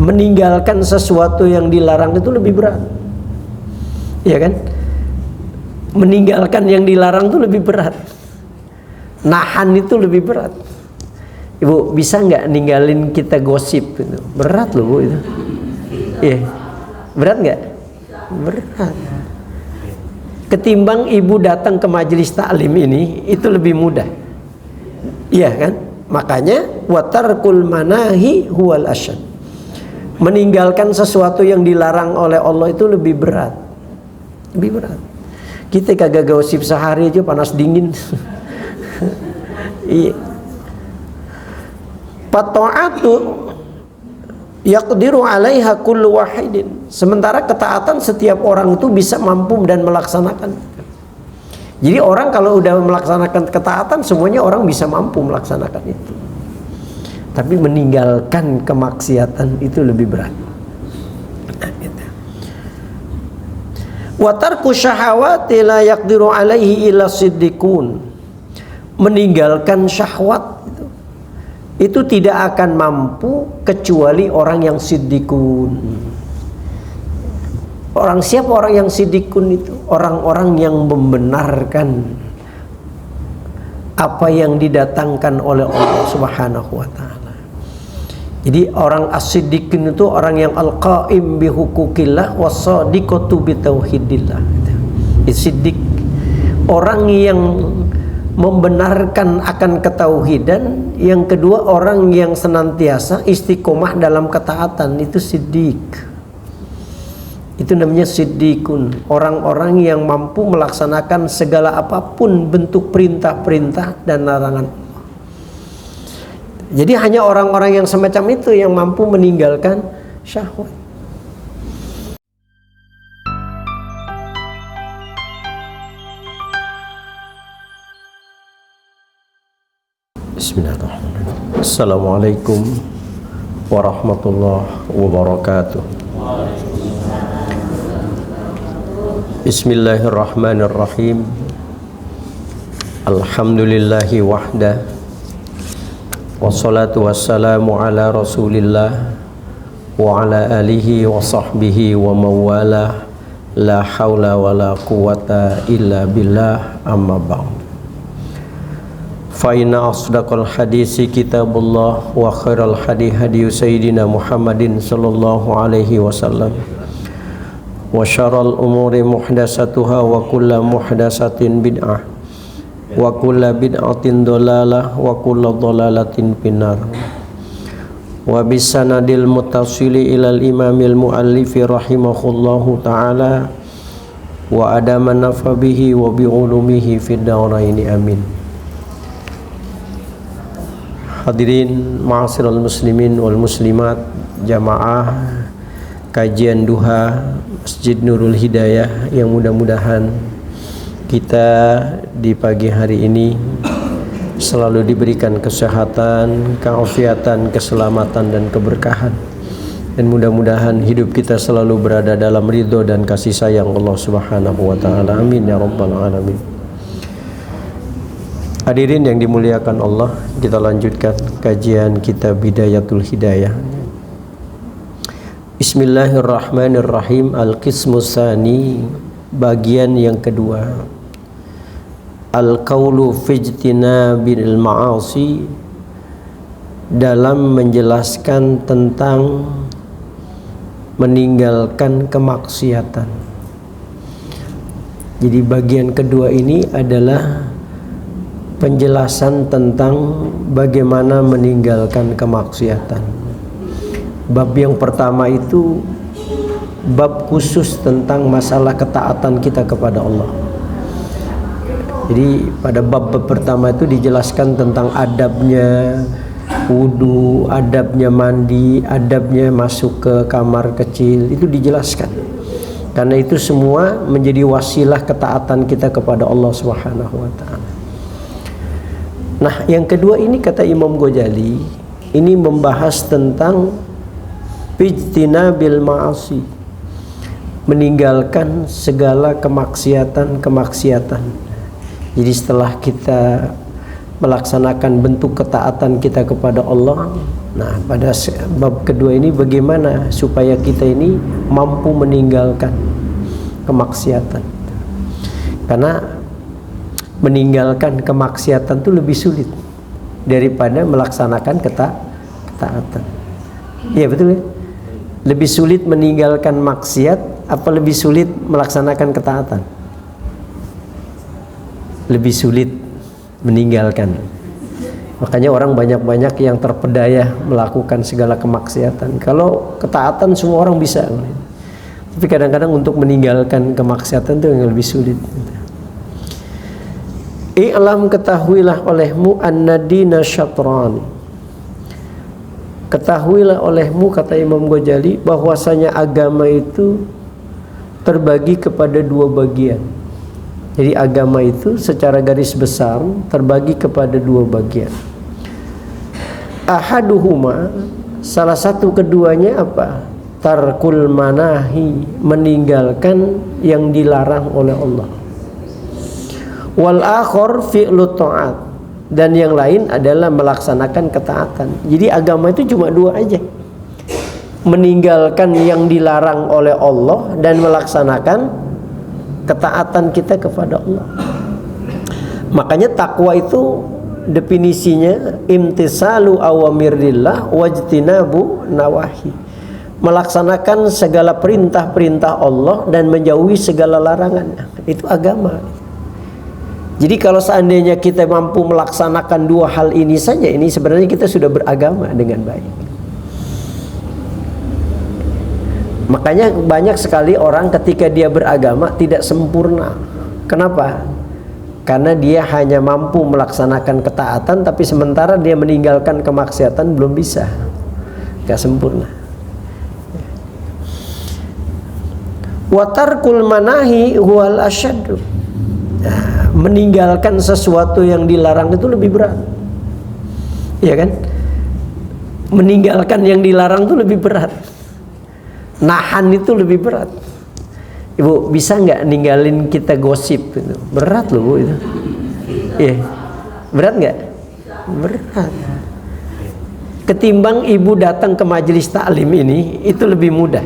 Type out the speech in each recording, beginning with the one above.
meninggalkan sesuatu yang dilarang itu lebih berat. Ya kan? Meninggalkan yang dilarang itu lebih berat. Nahan itu lebih berat. Ibu bisa nggak ninggalin kita gosip itu? Berat loh Bu itu. Iya. Berat nggak? Berat. Ketimbang ibu datang ke majelis taklim ini itu lebih mudah. Iya kan? Makanya watarkul manahi huwal asyad. Meninggalkan sesuatu yang dilarang oleh Allah itu lebih berat. Lebih berat. Kita kagak gosip sehari aja panas dingin. Iya. Fata'atu yaqdiru 'alaiha kullu wahidin. Sementara ketaatan setiap orang itu bisa mampu dan melaksanakan. Jadi orang kalau udah melaksanakan ketaatan semuanya orang bisa mampu melaksanakan itu. Tapi meninggalkan kemaksiatan itu lebih berat. Wa tarku syahawati la yaqdiru 'alaihi illa siddiqun. Meninggalkan syahwat itu tidak akan mampu kecuali orang yang siddiqun. Orang siapa orang yang siddiqun itu? Orang-orang yang membenarkan apa yang didatangkan oleh Allah Subhanahu wa taala. Jadi orang as-siddiqun itu orang yang al-qaim bi hukukillah was-sadiqatu bi tauhidillah. Itu siddiq. Orang yang membenarkan akan ketauhidan. Yang kedua orang yang senantiasa istiqomah dalam ketaatan, itu siddiq. Itu namanya siddiqun. Orang-orang yang mampu melaksanakan segala apapun bentuk perintah-perintah dan larangan. Jadi hanya orang-orang yang semacam itu yang mampu meninggalkan syahwat. Bismillahirrahmanirrahim. Assalamualaikum warahmatullahi wabarakatuh. Bismillahirrahmanirrahim. Alhamdulillahi wahda. Wassalatu wassalamu ala rasulillah wa ala alihi wa sahbihi wa mawala. La hawla wa la quwata illa billah, amma ba'd. Fa inna asdaqal hadisi kitabullah wa khairal hadi hadi sayyidina Muhammadin sallallahu alaihi wasallam wa syarrul umuri muhdatsatuha wa kullu muhdatsatin bid'ah wa kullu bid'atin dhalalah wa kullu dhalalatin finnar. Wa bisanadil muttasili ilal imamil muallifi rahimahullahu ta'ala wa adama nafa bihi wa bi ulumihi fid daraini amin. Hadirin ma'asyiral muslimin wal muslimat, jamaah kajian duha Masjid Nurul Hidayah, yang mudah-mudahan kita di pagi hari ini selalu diberikan kesehatan, keafiatan, keselamatan dan keberkahan, dan mudah-mudahan hidup kita selalu berada dalam ridho dan kasih sayang Allah Subhanahu wa taala. Amin ya rabbal alamin. Hadirin yang dimuliakan Allah, kita lanjutkan kajian kitab Bidayatul Hidayah. Bismillahirrahmanirrahim. Al-qismus tsani, bagian yang kedua. Al-qaulu fi ijtinabil ma'asi, dalam menjelaskan tentang meninggalkan kemaksiatan. Jadi bagian kedua ini adalah penjelasan tentang bagaimana meninggalkan kemaksiatan. Bab yang pertama itu bab khusus tentang masalah ketaatan kita kepada Allah. Jadi pada bab pertama itu dijelaskan tentang adabnya wudu, adabnya mandi, adabnya masuk ke kamar kecil, itu dijelaskan. Karena itu semua menjadi wasilah ketaatan kita kepada Allah Subhanahu wa taala. Nah, yang kedua ini kata Imam Ghazali, ini membahas tentang ijtinabil ma'asi, meninggalkan segala kemaksiatan. Jadi setelah kita melaksanakan bentuk ketaatan kita kepada Allah, Nah, pada bab kedua ini bagaimana supaya kita ini mampu meninggalkan kemaksiatan. Karena meninggalkan kemaksiatan itu lebih sulit daripada melaksanakan ketaatan. Iya betul ya? Lebih sulit meninggalkan maksiat apa lebih sulit melaksanakan ketaatan? Lebih sulit meninggalkan. Makanya orang banyak-banyak yang terpedaya melakukan segala kemaksiatan. Kalau ketaatan semua orang bisa. Tapi kadang-kadang untuk meninggalkan kemaksiatan itu yang lebih sulit. I'lam, ketahuilah olehmu anna dina syatran. Ketahuilah olehmu, kata Imam Ghazali, bahwasanya agama itu terbagi kepada dua bagian. Jadi agama itu secara garis besar terbagi kepada dua bagian. Ahaduhuma, salah satu keduanya apa? Tarkul manahi, meninggalkan yang dilarang oleh Allah. Wal akhor fi'lu ta'at, dan yang lain adalah melaksanakan ketaatan. Jadi agama itu cuma dua aja, meninggalkan yang dilarang oleh Allah dan melaksanakan ketaatan kita kepada Allah. Makanya takwa itu definisinya imtisalu awamirillah wajtinabu nawahi, melaksanakan segala perintah-perintah Allah dan menjauhi segala larangannya. Itu agama. Jadi kalau seandainya kita mampu melaksanakan dua hal ini saja, ini sebenarnya kita sudah beragama dengan baik. Makanya banyak sekali orang ketika dia beragama tidak sempurna. Kenapa? Karena dia hanya mampu melaksanakan ketaatan, tapi sementara dia meninggalkan kemaksiatan belum bisa, gak sempurna. Watarkul manahi huwal asyaddu. Nah, meninggalkan sesuatu yang dilarang itu lebih berat, ya kan? Meninggalkan yang dilarang itu lebih berat. Nahan itu lebih berat. Ibu bisa nggak ninggalin kita gosip itu? Berat loh Bu itu. Iya, berat nggak? Berat. Ketimbang ibu datang ke majelis taklim ini, itu lebih mudah.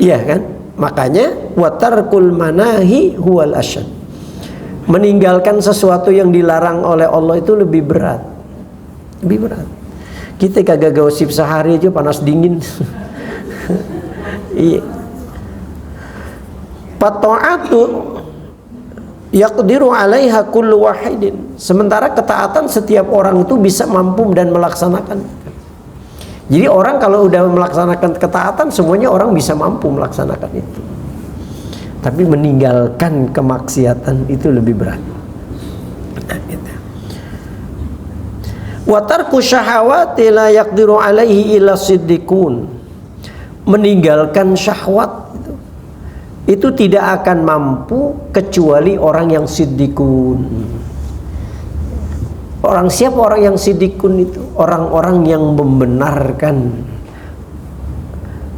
Iya kan? Makanya watarkul manahi huwal asyad. Meninggalkan sesuatu yang dilarang oleh Allah itu lebih berat. Lebih berat. Kita kagak gosip sehari aja panas dingin. Iya. Fata'atu yaqdiru 'alaiha kullu wahidin. Sementara ketaatan setiap orang itu bisa mampu dan melaksanakan. Jadi orang kalau udah melaksanakan ketaatan, semuanya orang bisa mampu melaksanakan itu. Tapi meninggalkan kemaksiatan itu lebih berat. Nah, gitu. Wa tarku syahawati la yaqdiru 'alaihi illa siddiqun. Meninggalkan syahwat itu tidak akan mampu kecuali orang yang siddiqun. Orang siapa orang yang siddiqun itu? Orang-orang yang membenarkan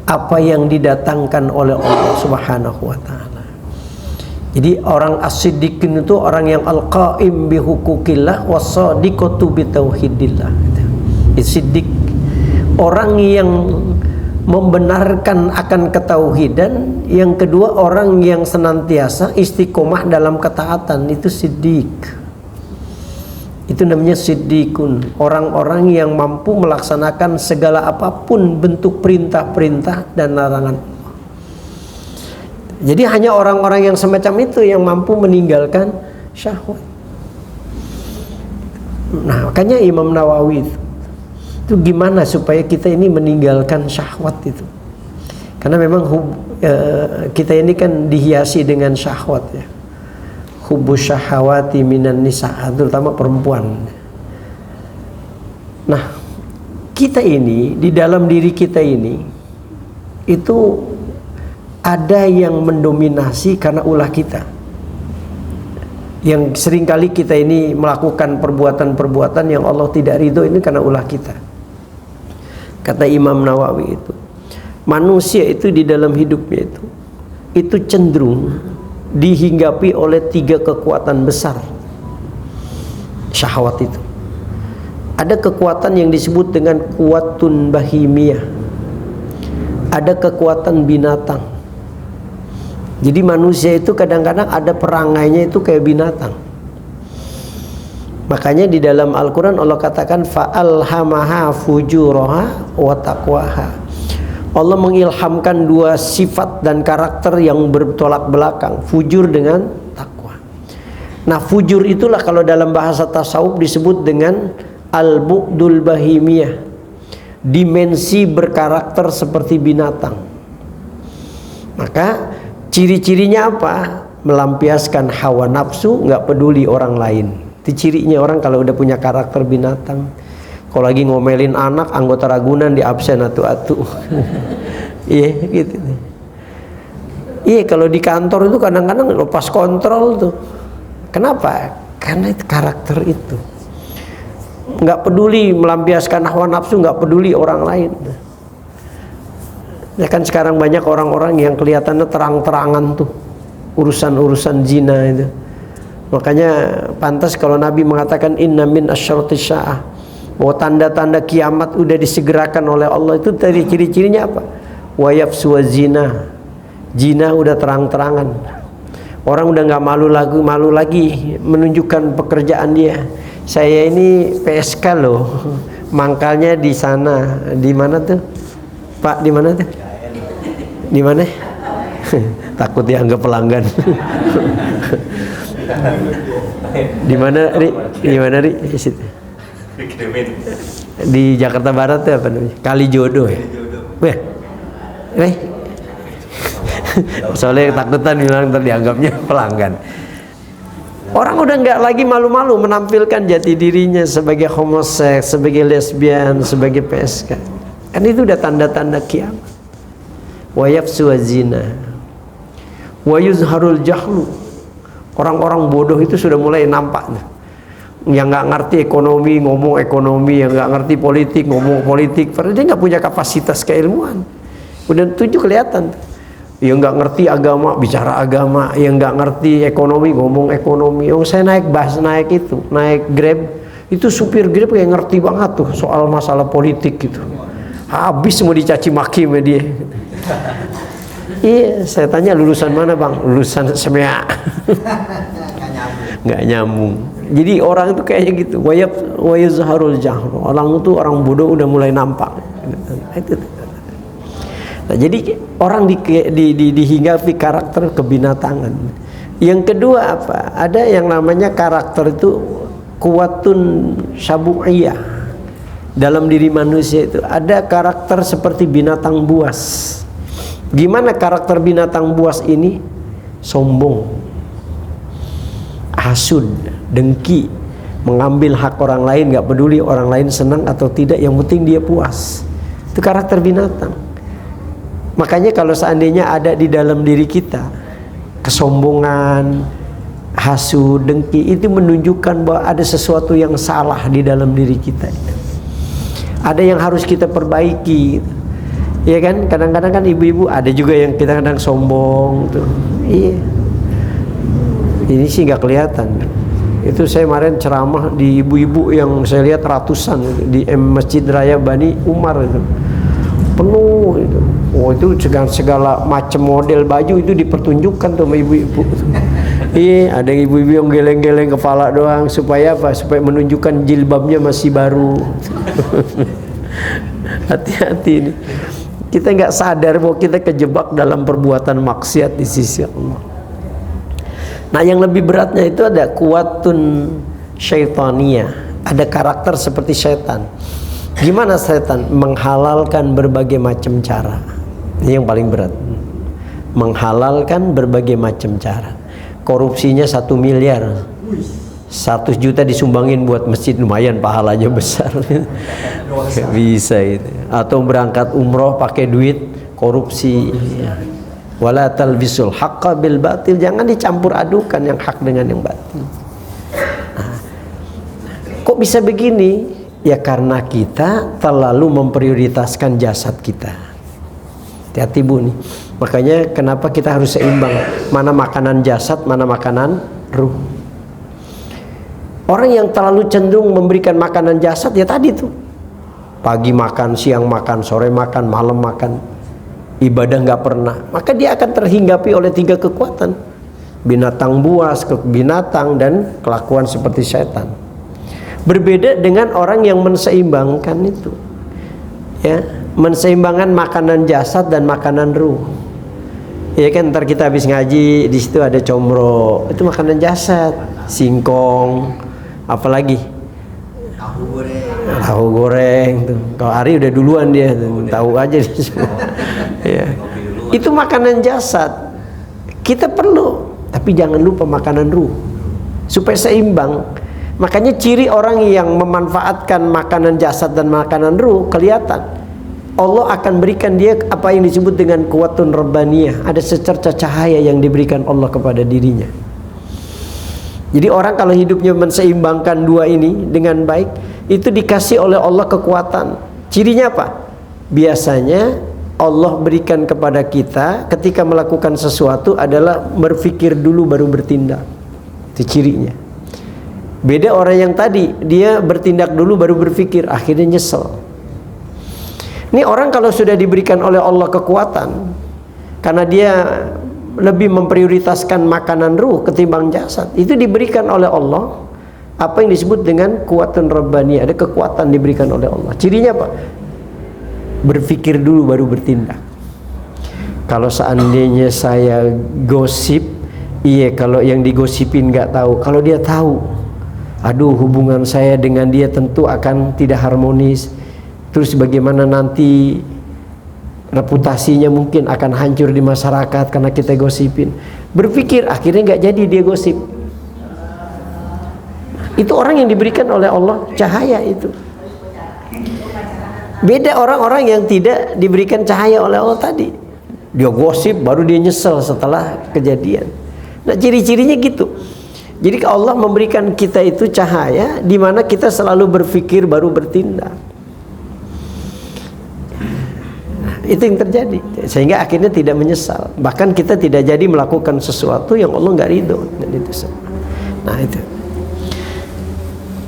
apa yang didatangkan oleh Allah Subhanahu wa taala. Jadi orang as-siddiqun itu orang yang al-qaim bi hukukillah was-sadiqatu bi tauhidillah. Itu siddiq. Orang yang membenarkan akan ketauhidan. Yang kedua, orang yang senantiasa istiqomah dalam ketaatan, itu siddiq. Itu namanya siddiqun. Orang-orang yang mampu melaksanakan segala apapun bentuk perintah-perintah dan larangan. Jadi hanya orang-orang yang semacam itu yang mampu meninggalkan syahwat. Nah, makanya Imam Nawawi itu gimana supaya kita ini meninggalkan syahwat itu. Karena memang kita ini kan dihiasi dengan syahwat ya. Hubbus syahawati minan nisa, terutama perempuan. Nah, kita ini di dalam diri kita ini itu ada yang mendominasi karena ulah kita. Yang seringkali kita ini melakukan perbuatan-perbuatan yang Allah tidak ridho, ini karena ulah kita. Kata Imam Nawawi itu, manusia itu di dalam hidupnya itu cenderung dihinggapi oleh 3 kekuatan besar syahwat itu. Ada kekuatan yang disebut dengan kuwatun bahimiyah. Ada kekuatan binatang. Jadi manusia itu kadang-kadang ada perangainya itu kayak binatang. Makanya di dalam Al-Quran Allah katakan fa'alhamaha fujuraha wa taqwaha. Allah mengilhamkan dua sifat dan karakter yang bertolak belakang, fujur dengan takwa. Nah, fujur itulah kalau dalam bahasa tasawuf disebut dengan al-bu'dul bahimiyah, dimensi berkarakter seperti binatang. Maka ciri-cirinya apa? Melampiaskan hawa nafsu, nggak peduli orang lain. Itu cirinya orang kalau udah punya karakter binatang. Kalau lagi ngomelin anak, anggota ragunan di absen atu-atu. Iya gitu. Iya, kalau di kantor itu kadang-kadang lepas kontrol tuh. Kenapa? Karena itu karakter itu. Nggak peduli melampiaskan hawa nafsu, nggak peduli orang lain. Ya kan sekarang banyak orang-orang yang kelihatannya terang-terangan tuh urusan-urusan zina itu. Makanya pantas kalau Nabi mengatakan inna min asyratis sa'ah, bahwa tanda-tanda kiamat udah disegerakan oleh Allah. Itu tadi ciri-cirinya apa? Wa yafsu zina, zina udah terang-terangan. Orang udah nggak malu lagi menunjukkan pekerjaan dia. Saya ini PSK loh, mangkalnya di sana. Di mana tuh, Pak? Di mana tuh? Di mana? Takut dianggap pelanggan. Di mana, Ri? Di mana, Ri? Di Jakarta Barat tuh apa namanya? Kalijodo ya. Weh. Soalnya takutan bilang dianggapnya pelanggan. Orang udah nggak lagi malu-malu menampilkan jati dirinya sebagai homoseks, sebagai lesbian, sebagai PSK. Kan itu udah tanda-tanda kiamat. Wa yafsu zina, wa yuzharul jahlu. Orang-orang bodoh itu sudah mulai nampak. Yang nggak ngerti ekonomi ngomong ekonomi, yang nggak ngerti politik ngomong politik. Padahal dia nggak punya kapasitas keilmuan. Udah tujuh kelihatan. Yang nggak ngerti agama bicara agama, yang nggak ngerti ekonomi ngomong ekonomi. Oh, saya naik Grab itu supir Grab kayak ngerti banget tuh soal masalah politik gitu. Habis mau dicaci maki sama dia. Iya, saya tanya lulusan mana bang? Lulusan SMEA. Nggak nyambung. Jadi orang itu kayaknya gitu. Wa yazharul jahlu. Orang itu orang bodoh udah mulai nampak. Itu. Nah, jadi orang dihinggapi karakter kebinatangan. Yang kedua apa? Ada yang namanya karakter itu kuwatun syabu'iyah. Dalam diri manusia itu ada karakter seperti binatang buas. Gimana karakter binatang buas ini? Sombong, hasud, dengki, mengambil hak orang lain, gak peduli orang lain senang atau tidak, yang penting dia puas. Itu karakter binatang. Makanya kalau seandainya ada di dalam diri kita kesombongan, hasud, dengki, itu menunjukkan bahwa ada sesuatu yang salah di dalam diri kita. Ada yang harus kita perbaiki. Ya kan, kadang-kadang kan ibu-ibu ada juga yang kita kadang sombong tuh. Iya. Ini sih nggak kelihatan. Itu saya kemarin ceramah di ibu-ibu yang saya lihat ratusan di Masjid Raya Bani Umar itu. Penuh itu. Oh, itu segala macam model baju itu dipertunjukkan tuh sama ibu-ibu. Iya, ada ibu-ibu yang geleng-geleng kepala doang supaya apa? Supaya menunjukkan jilbabnya masih baru. Hati-hati nih. Kita nggak sadar bahwa kita kejebak dalam perbuatan maksiat di sisi Allah. Nah, yang lebih beratnya itu ada kuwatun syaitaniyah. Ada karakter seperti setan. Gimana setan? Menghalalkan berbagai macam cara. Ini yang paling berat. Menghalalkan berbagai macam cara. Korupsinya 1 miliar. 100 juta disumbangin buat masjid, lumayan pahalanya besar. Bisa itu. Atau berangkat umroh pakai duit korupsi. Wala talbisul haqqa bil batil. Jangan dicampur adukan yang hak dengan yang batil. Nah, kok bisa begini? Ya karena kita terlalu memprioritaskan jasad kita. Hati-hati Bu nih. Makanya kenapa kita harus seimbang. Mana makanan jasad, mana makanan ruh. Orang yang terlalu cenderung memberikan makanan jasad ya tadi tuh, pagi makan, siang makan, sore makan, malam makan, ibadah nggak pernah, maka dia akan terhinggapi oleh 3 kekuatan: binatang buas, binatang, dan kelakuan seperti setan. Berbeda dengan orang yang menseimbangkan itu, ya, menseimbangkan makanan jasad dan makanan ruh. Ya kan, ntar kita habis ngaji di situ ada comro, itu makanan jasad, singkong, apalagi tahu goreng tuh. Kalau Ari udah duluan dia tuh, tahu aja dia semua. Ya. Itu makanan jasad. Kita perlu, tapi jangan lupa makanan ruh supaya seimbang. Makanya ciri orang yang memanfaatkan makanan jasad dan makanan ruh kelihatan. Allah akan berikan dia apa yang disebut dengan kuwatun rabbaniyah. Ada secerca cahaya yang diberikan Allah kepada dirinya. Jadi orang kalau hidupnya menseimbangkan 2 ini dengan baik, itu dikasih oleh Allah kekuatan. Cirinya apa? Biasanya Allah berikan kepada kita ketika melakukan sesuatu adalah berpikir dulu baru bertindak. Itu cirinya. Beda orang yang tadi, dia bertindak dulu baru berpikir, akhirnya nyesel. Ini orang kalau sudah diberikan oleh Allah kekuatan, karena dia lebih memprioritaskan makanan ruh ketimbang jasad, itu diberikan oleh Allah apa yang disebut dengan kuwatun rabbaniyah. Ada kekuatan diberikan oleh Allah. Cirinya apa? Berpikir dulu baru bertindak. Kalau seandainya saya gosip, iya, kalau yang digosipin nggak tahu. Kalau dia tahu, aduh, hubungan saya dengan dia tentu akan tidak harmonis. Terus bagaimana nanti reputasinya mungkin akan hancur di masyarakat karena kita gosipin. Berpikir, akhirnya nggak jadi dia gosip. Itu orang yang diberikan oleh Allah cahaya itu. Beda orang-orang yang tidak diberikan cahaya oleh Allah tadi. Dia gosip baru dia nyesel setelah kejadian. Nah, ciri-cirinya gitu. Jadi Allah memberikan kita itu cahaya di mana kita selalu berpikir baru bertindak. Itu yang terjadi, sehingga akhirnya tidak menyesal. Bahkan kita tidak jadi melakukan sesuatu yang Allah nggak ridho. Nah itu.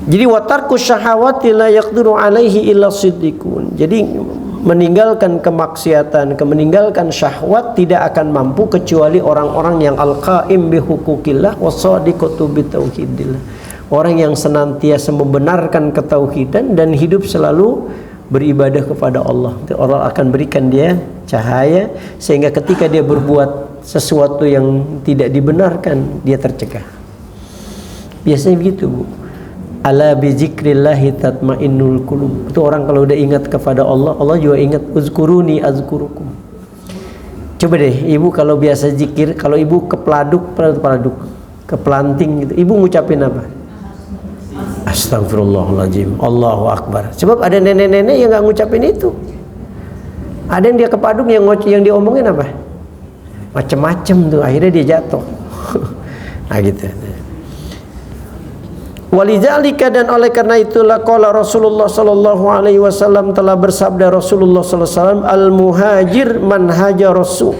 Jadi watarku syahawati la yaqdiru alaihi illa siddiqun. Jadi meninggalkan kemaksiatan, meninggalkan syahwat tidak akan mampu kecuali orang-orang yang al-qaim bi huquqillah wasadiqatu bi tauhidillah. Orang yang senantiasa membenarkan ketauhidan dan hidup selalu beribadah kepada Allah. Allah akan berikan dia cahaya sehingga ketika dia berbuat sesuatu yang tidak dibenarkan, dia tercegah. Biasanya begitu, Bu. Ala bi dzikrillahi tatmainnul qulub. Itu orang kalau udah ingat kepada Allah, Allah juga ingat, uzkuruni azkurukum. Coba deh, ibu kalau biasa zikir, kalau ibu kepeladuk, keplanting gitu, ibu ngucapin apa? Astagfirullahaladzim, Allahu Akbar. Sebab ada nenek-nenek yang nggak ngucapin itu. Ada yang dia kepaduk, yang dia omongin apa? Macem-macem tuh, akhirnya dia jatuh. Nah gitu. Walidzalika, dan oleh karena itulah qala Rasulullah sallallahu alaihi wasallam, telah bersabda Rasulullah sallallahu alaihi wasallam, al-muhajir man hajar rasul.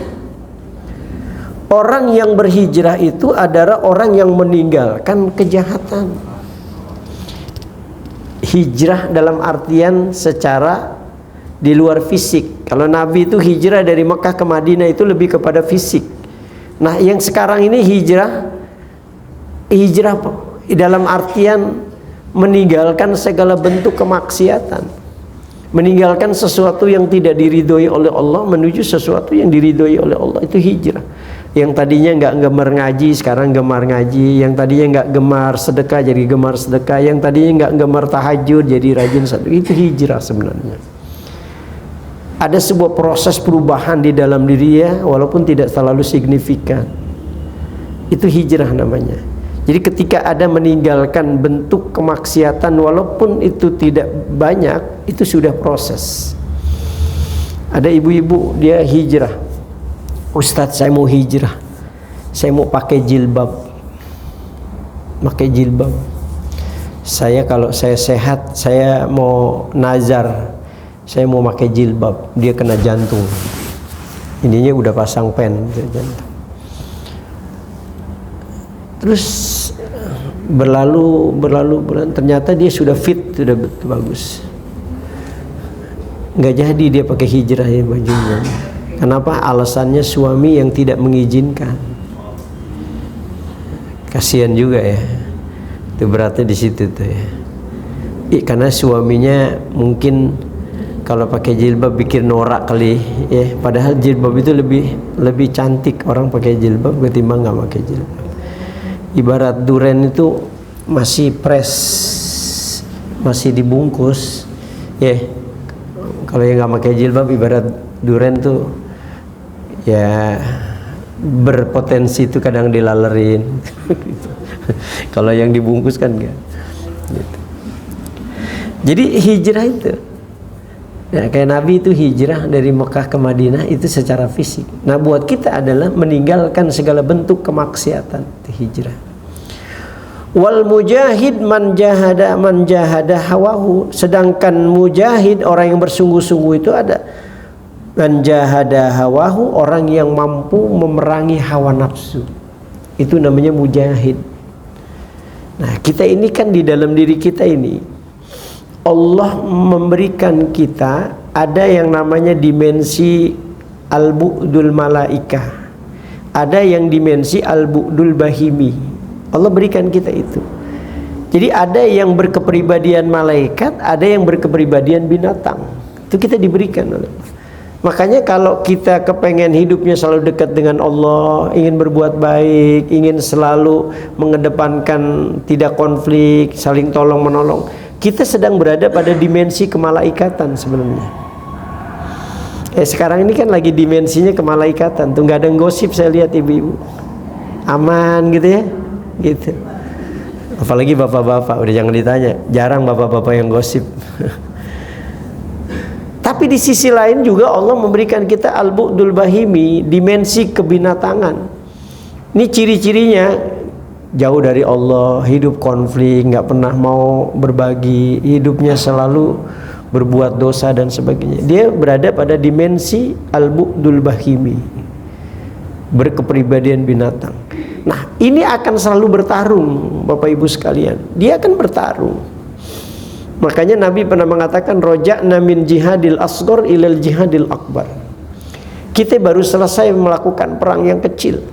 Orang yang berhijrah itu adalah orang yang meninggalkan kejahatan. Hijrah dalam artian secara di luar fisik. Kalau Nabi itu hijrah dari Mekah ke Madinah itu lebih kepada fisik. Nah, yang sekarang ini hijrah dalam artian meninggalkan segala bentuk kemaksiatan, meninggalkan sesuatu yang tidak diridhoi oleh Allah menuju sesuatu yang diridhoi oleh Allah. Itu hijrah. Yang tadinya nggak gemar ngaji sekarang gemar ngaji, yang tadinya nggak gemar sedekah jadi gemar sedekah, yang tadinya nggak gemar tahajud jadi rajin sedekah. Itu hijrah sebenarnya. Ada sebuah proses perubahan di dalam diri ya, walaupun tidak terlalu signifikan. Itu hijrah namanya. Jadi ketika ada meninggalkan bentuk kemaksiatan walaupun itu tidak banyak, itu sudah proses. Ada ibu-ibu dia hijrah. Ustadz, saya mau hijrah, saya mau pakai jilbab. Pakai jilbab. Saya kalau saya sehat, saya mau nazar, saya mau pakai jilbab. Dia kena jantung. Ininya udah pasang pen. Terus berlalu ternyata dia sudah fit, sudah betul bagus. Nggak jadi dia pakai hijrah ya bajunya. Kenapa? Alasannya suami yang tidak mengizinkan. Kasihan juga ya. Itu beratnya di situ tuh ya. Karena suaminya mungkin kalau pakai jilbab bikin norak kali ya. Padahal jilbab itu lebih cantik orang pakai jilbab ketimbang nggak pakai jilbab. Ibarat duren itu masih fresh, masih dibungkus ya. Kalau yang nggak pakai jilbab ibarat duren tuh ya berpotensi itu kadang dilalerin. Kalau yang dibungkus kan enggak gitu. Jadi hijrah itu ya, kayak Nabi itu hijrah dari Mekah ke Madinah itu secara fisik. Nah buat kita adalah meninggalkan segala bentuk kemaksiatan, itu hijrah. Wal mujahid man jahada hawahu. Sedangkan mujahid, orang yang bersungguh-sungguh itu ada man jahada hawahu, orang yang mampu memerangi hawa nafsu. Itu namanya mujahid. Nah kita ini kan di dalam diri kita ini Allah memberikan kita ada yang namanya dimensi al-bu'dul malaikah, ada yang dimensi al-bu'dul bahimi. Allah berikan kita itu. Jadi ada yang berkepribadian malaikat, ada yang berkepribadian binatang. Itu kita diberikan oleh Allah. Makanya kalau kita kepengen hidupnya selalu dekat dengan Allah, ingin berbuat baik, ingin selalu mengedepankan tidak konflik, saling tolong menolong, kita sedang berada pada dimensi kemalaikatan sebenarnya. Sekarang ini kan lagi dimensinya kemalaikatan. Tuh nggak ada gosip, saya lihat ibu-ibu aman gitu ya. Gitu. Apalagi bapak-bapak, udah jangan ditanya, jarang bapak-bapak yang gosip. Tapi di sisi lain juga Allah memberikan kita al-bu'dul bahimi, dimensi kebinatangan. Ini ciri-cirinya jauh dari Allah, hidup konflik, nggak pernah mau berbagi, hidupnya selalu berbuat dosa dan sebagainya. Dia berada pada dimensi al-bu'dul bahimi, berkepribadian binatang. Nah ini akan selalu bertarung Bapak Ibu sekalian. Dia akan bertarung. Makanya Nabi pernah mengatakan roja'na min jihadil asghar ilal jihadil akbar. Kita baru selesai melakukan perang yang kecil,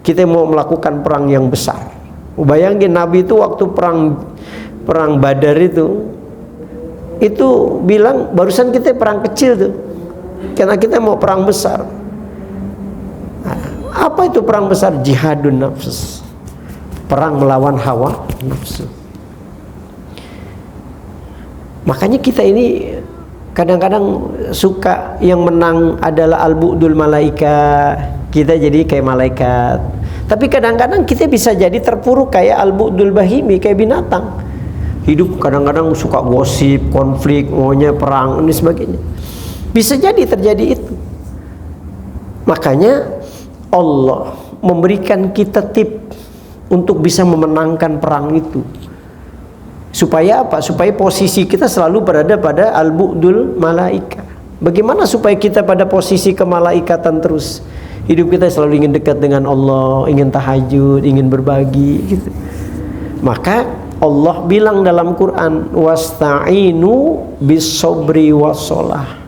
kita mau melakukan perang yang besar. Bayangin Nabi itu waktu perang Badar itu bilang barusan kita perang kecil tuh, karena kita mau perang besar. Apa itu perang besar? Jihadun nafs, perang melawan hawa nafsu. Makanya kita ini kadang-kadang suka yang menang adalah al-bu'dul malaika, kita jadi kayak malaikat. Tapi kadang-kadang kita bisa jadi terpuruk kayak al-bu'dul bahimi, kayak binatang. Hidup kadang-kadang suka gosip, konflik, maunya perang, ini sebagainya. Bisa jadi terjadi itu. Makanya Allah memberikan kita tip untuk bisa memenangkan perang itu. Supaya apa? Supaya posisi kita selalu berada pada al-bu'dul malaika. Bagaimana supaya kita pada posisi kemalaikatan terus? Hidup kita selalu ingin dekat dengan Allah, ingin tahajud, ingin berbagi gitu. Maka Allah bilang dalam Quran, wasta'inu bis-sabri was-shalah.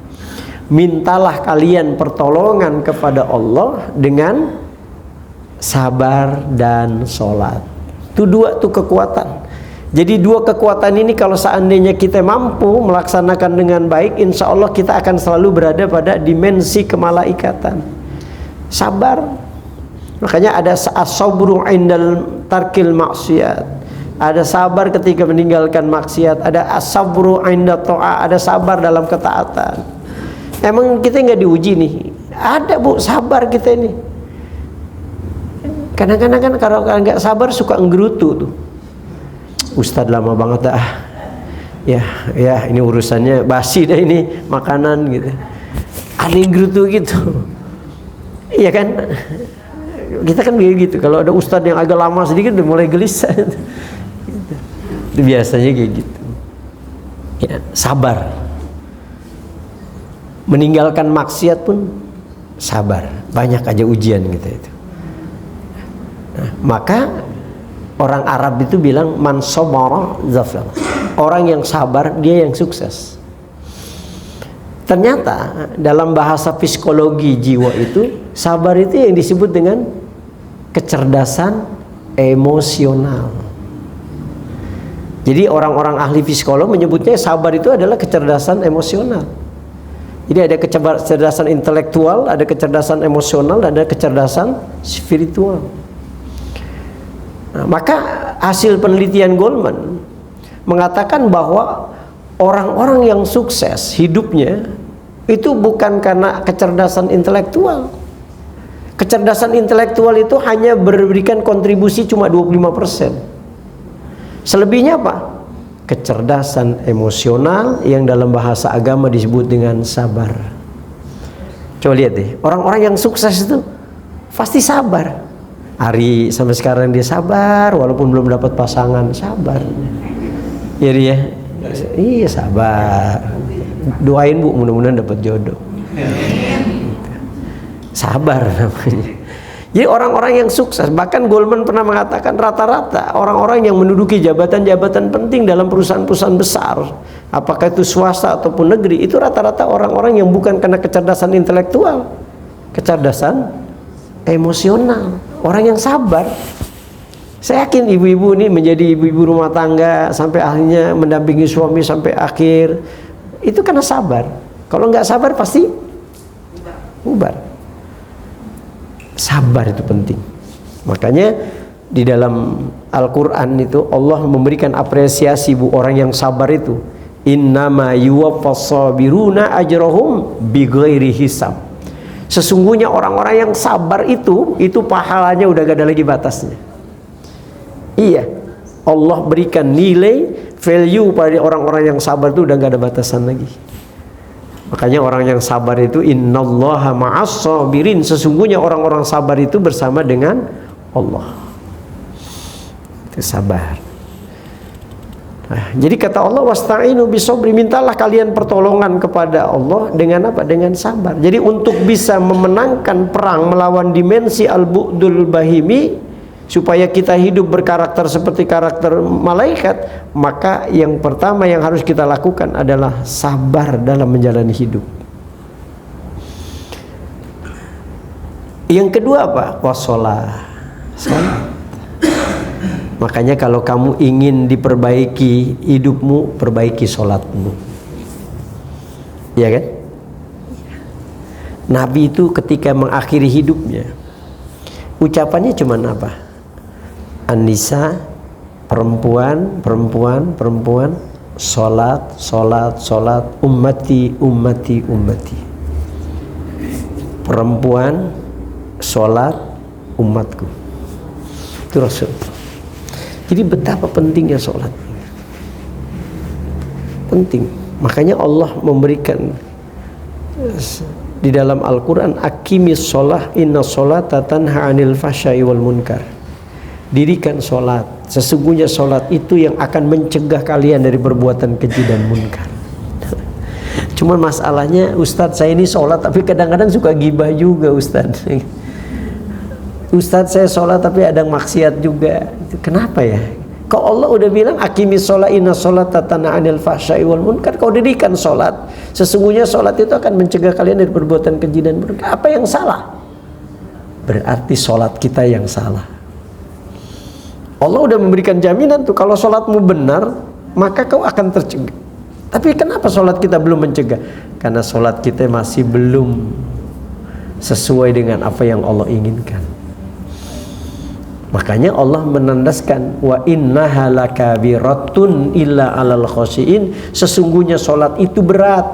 Mintalah kalian pertolongan kepada Allah dengan sabar dan sholat. Itu dua tuh kekuatan. Jadi dua kekuatan ini kalau seandainya kita mampu melaksanakan dengan baik, insya Allah kita akan selalu berada pada dimensi kemalaikatan. Sabar. Makanya ada as-sabru indal tarkil maksiat. Ada sabar ketika meninggalkan maksiat. Ada as-sabru inda ta'ah. Ada sabar dalam ketaatan. Emang kita nggak diuji nih? Ada bu, sabar kita ini. Kadang-kadang kan kalau nggak sabar suka nggerutu tuh. Ustadz lama banget dah. Ya ini urusannya basi dah ini makanan gitu. Ada yang nggerutu gitu. Iya kan? Kita kan begitu. Kalau ada ustadz yang agak lama sedikit udah mulai gelisah. Itu biasanya kayak gitu. Ya, sabar. Meninggalkan maksiat pun sabar. Banyak aja ujian gitu itu. Nah, maka Orang Arab itu bilang man sabara zafar. Orang yang sabar dia yang sukses. Ternyata dalam bahasa psikologi jiwa itu sabar itu yang disebut dengan kecerdasan emosional. Jadi orang-orang ahli psikolog menyebutnya sabar itu adalah kecerdasan emosional. Jadi ada kecerdasan intelektual, ada kecerdasan emosional, dan ada kecerdasan spiritual. Nah, maka hasil penelitian Goldman mengatakan bahwa orang-orang yang sukses hidupnya itu bukan karena kecerdasan intelektual. Kecerdasan intelektual itu hanya memberikan kontribusi cuma 25%. Selebihnya apa? Kecerdasan emosional yang dalam bahasa agama disebut dengan sabar. Coba lihat deh, orang-orang yang sukses itu pasti sabar. Ari sampai sekarang dia sabar walaupun belum dapat pasangan, sabar. Ya dia, iya sabar. Doain Bu, mudah-mudahan dapat jodoh. Sabar namanya. Jadi orang-orang yang sukses, bahkan Goldman pernah mengatakan rata-rata orang-orang yang menduduki jabatan-jabatan penting dalam perusahaan-perusahaan besar, apakah itu swasta ataupun negeri, itu rata-rata orang-orang yang bukan karena kecerdasan intelektual, kecerdasan emosional, orang yang sabar. Saya yakin ibu-ibu ini menjadi ibu-ibu rumah tangga sampai akhirnya mendampingi suami sampai akhir, itu karena sabar. Kalau nggak sabar pasti bubar. Sabar itu penting. Makanya di dalam Al-Quran itu Allah memberikan apresiasi bu orang yang sabar itu. Innama yuwaffas sabiruna ajrahum bighairi hisab. Sesungguhnya orang-orang yang sabar itu pahalanya udah gak ada lagi batasnya. Iya, Allah berikan nilai value pada orang-orang yang sabar itu udah gak ada batasan lagi. Makanya orang yang sabar itu innallaha ma'as sabirin, sesungguhnya orang-orang sabar itu bersama dengan Allah. Itu sabar. Nah, jadi kata Allah wasta'inu bisobri, mintalah kalian pertolongan kepada Allah dengan apa? Dengan sabar. Jadi untuk bisa memenangkan perang melawan dimensi al-bu'dul bahimi, supaya kita hidup berkarakter seperti karakter malaikat, maka yang pertama yang harus kita lakukan adalah sabar dalam menjalani hidup. Yang kedua apa? Wassalah, salat. Makanya kalau kamu ingin diperbaiki hidupmu, perbaiki sholatmu, ya kan? Nabi itu ketika mengakhiri hidupnya, ucapannya cuma apa? An-Nisa, perempuan, sholat, ummati, perempuan, sholat, umatku. Itu Rasul. Jadi betapa pentingnya sholat, penting. Makanya Allah memberikan di dalam Al-Quran, aqimis sholah inna sholata tanha anil fahsya'i wal munkar. Dirikan sholat, sesungguhnya sholat itu yang akan mencegah kalian dari perbuatan keji dan munkar. Cuman masalahnya, Ustadz saya ini sholat tapi kadang-kadang suka gibah juga Ustadz. Ustadz saya sholat tapi ada maksiat juga. Kenapa ya? Kau Allah udah bilang aqimis sholat inna sholata tanha anil fahsya'i wal munkar. Kau dirikan sholat, sesungguhnya sholat itu akan mencegah kalian dari perbuatan keji dan munkar. Apa yang salah? Berarti sholat kita yang salah. Allah udah memberikan jaminan tuh, kalau sholatmu benar maka kau akan tercegah. Tapi kenapa sholat kita belum mencegah? Karena sholat kita masih belum sesuai dengan apa yang Allah inginkan. Makanya Allah menandaskan wa innaha lakabiratun illa alal khashiin, sesungguhnya sholat itu berat.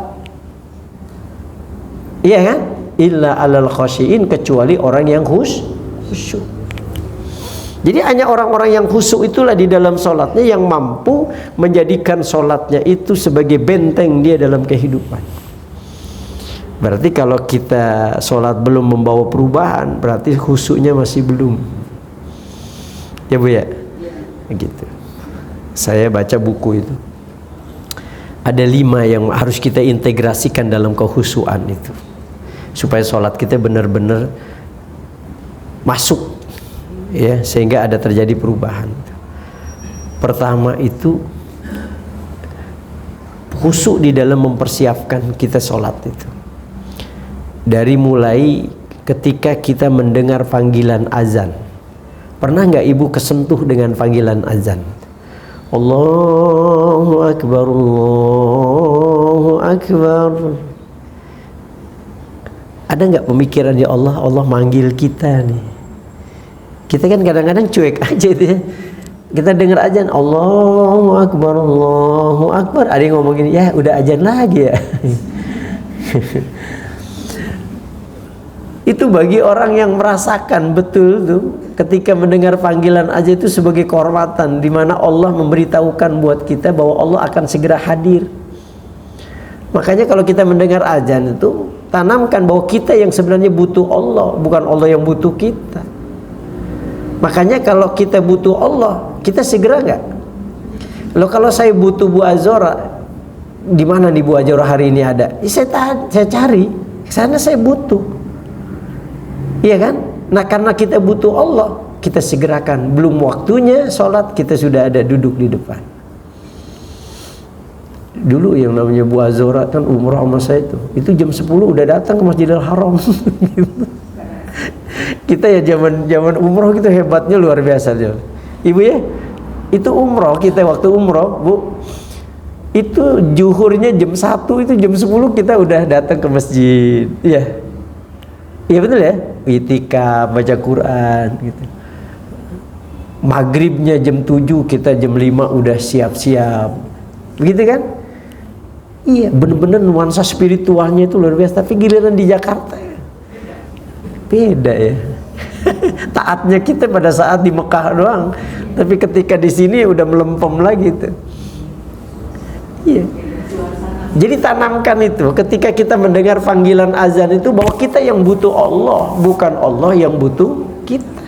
Iya kan? Illa alal khashiin, kecuali orang yang khusyuk. Jadi hanya orang-orang yang khusyuk itulah di dalam sholatnya yang mampu menjadikan sholatnya itu sebagai benteng dia dalam kehidupan. Berarti kalau kita sholat belum membawa perubahan, berarti khusyuknya masih belum. Ya Bu ya? Gitu. Saya baca buku itu. Ada 5 yang harus kita integrasikan dalam kekhusyuan itu, supaya sholat kita benar-benar masuk, ya, sehingga ada terjadi perubahan. Pertama itu khusyuk di dalam mempersiapkan kita sholat itu. Dari mulai ketika kita mendengar panggilan azan. Pernah nggak ibu kesentuh dengan panggilan azan? Allahu Akbar, Allahu Akbar. Ada nggak pemikiran, ya Allah, Allah manggil kita nih. Kita kan kadang-kadang cuek aja itu ya. Kita dengar azan, Allahu Akbar, Allahu Akbar. Ada yang ngomong gini, ya udah azan lagi ya. Itu bagi orang yang merasakan betul tuh, ketika mendengar panggilan azan itu sebagai kehormatan, di mana Allah memberitahukan buat kita bahwa Allah akan segera hadir. Makanya kalau kita mendengar azan itu, tanamkan bahwa kita yang sebenarnya butuh Allah, bukan Allah yang butuh kita. Makanya kalau kita butuh Allah, kita segera nggak? Loh, kalau saya butuh Bu Azora, di mana nih Bu Azora hari ini ada? Ya, saya cari, sana saya butuh. Iya kan? Nah, karena kita butuh Allah, kita segerakan. Belum waktunya sholat, kita sudah ada duduk di depan. Dulu yang namanya Bu Azora kan umrah sama saya itu jam 10 udah datang ke Masjidil Haram. Kita ya zaman umroh kita hebatnya luar biasa. Ibu ya, itu umroh, kita waktu umroh Bu, itu juhurnya jam 1, itu jam 10 kita udah datang ke masjid. Iya, iya betul ya, itikaf, baca Quran gitu. Maghribnya jam 7, kita jam 5 udah siap-siap, begitu kan? Iya, bener-bener nuansa spiritualnya itu luar biasa. Tapi giliran di Jakarta beda ya. Taatnya kita pada saat di Mekah doang, tapi ketika di sini udah melempem lagi tuh. Iya. Jadi tanamkan itu ketika kita mendengar panggilan azan itu, bahwa kita yang butuh Allah, bukan Allah yang butuh kita.